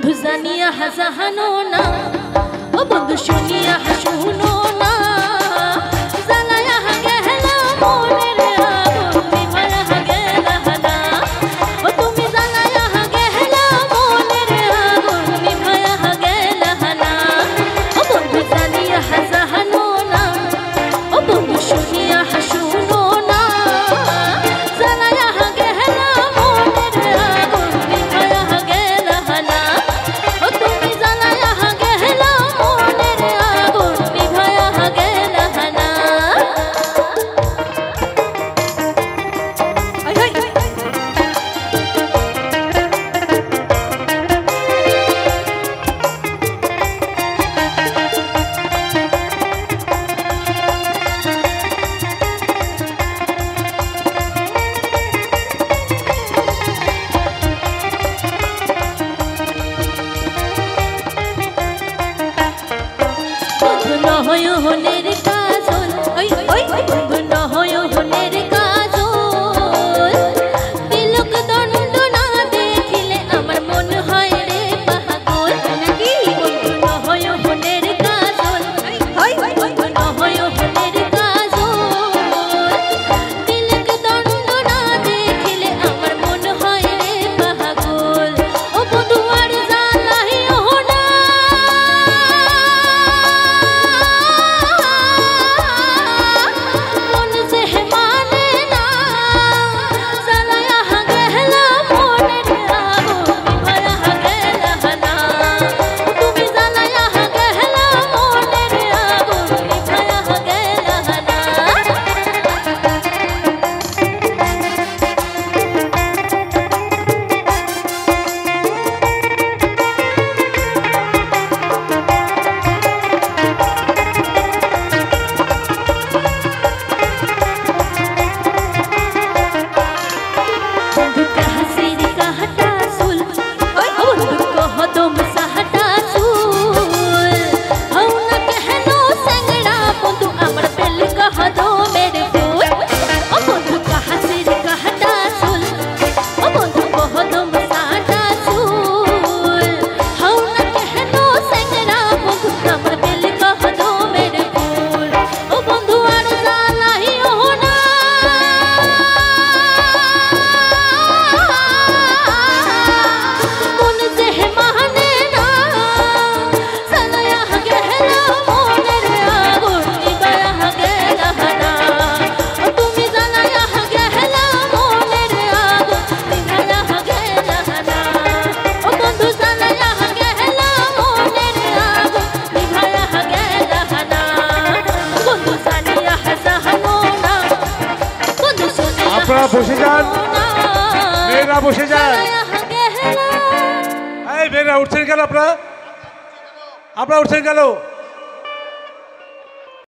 বন্ধু জানিয়া হাজাহানো না, ও বন্ধু শুনিয়া শুনো না, জ্বালায়া গেলা মনের আগুন নিভায়া গেলা না, ও তুমি জ্বালায়া গেলা মনের আগুন নিভায়া গেলা না, ও বন্ধু জানিয়া হাজাহানো না, ও বন্ধু শুনিয়া শুনো না, জ্বালায়া গেলা মনের আগুন নিভায়া গেলা না, ও তুমি জ্বালায়া গেলা মনের আগুন নিভায়া গেলা না। বন্ধু নয়নের কাজল, বন্ধু নয়নের কাজল, তিলক দণ্ড না দেখিলে আমার মন হয় রে পাগল। বন্ধু নয়নের কাজল, বন্ধু নয়নের কাজল, তিলক দণ্ড না দেখিলে আমার মন হয় রে পাগল। ও বন্ধু আর জ্বালাইও না, মন যে মানে না, জ্বালায়া গেলা মনের আগুন নিভায়া গেলা না, তুমি জ্বালায়া গেলা মনের আগুন নিভায়া গেলা না। বন্ধু কাহাসির কাহাটা চুল, বন্ধু কহদম সাহাটা চুল, হও না কেন স্যাংড়া বন্ধু আমার বেল কহদমের ফুল। ও বন্ধু কাহাসির কাহাটা চুল, ও বন্ধু কহদম সাহাটা চুল, হও না কেন স্যাংড়া বন্ধু আমার বেল কহদমের ফুল। ও বন্ধু আর জ্বালাইও না, মন যে মানে না, জ্বালায়া গেলা মনের আগুন নিভায়া গেলা না, ও তুমি জ্বালায়া গেলা মনের আগুন নিভায়া গেলা না, ও বন্ধু জ্বালায়া গেলা মনের আগুন নিভায়া গেলা না, বন্ধু জানিয়া হাজাহানো না, বন্ধু শুনিয়া আপনারা বসে যান, মেয়েরা বসে যান। এই মেয়েরা উঠছেন কেন? আপনারা উঠছেন কেন?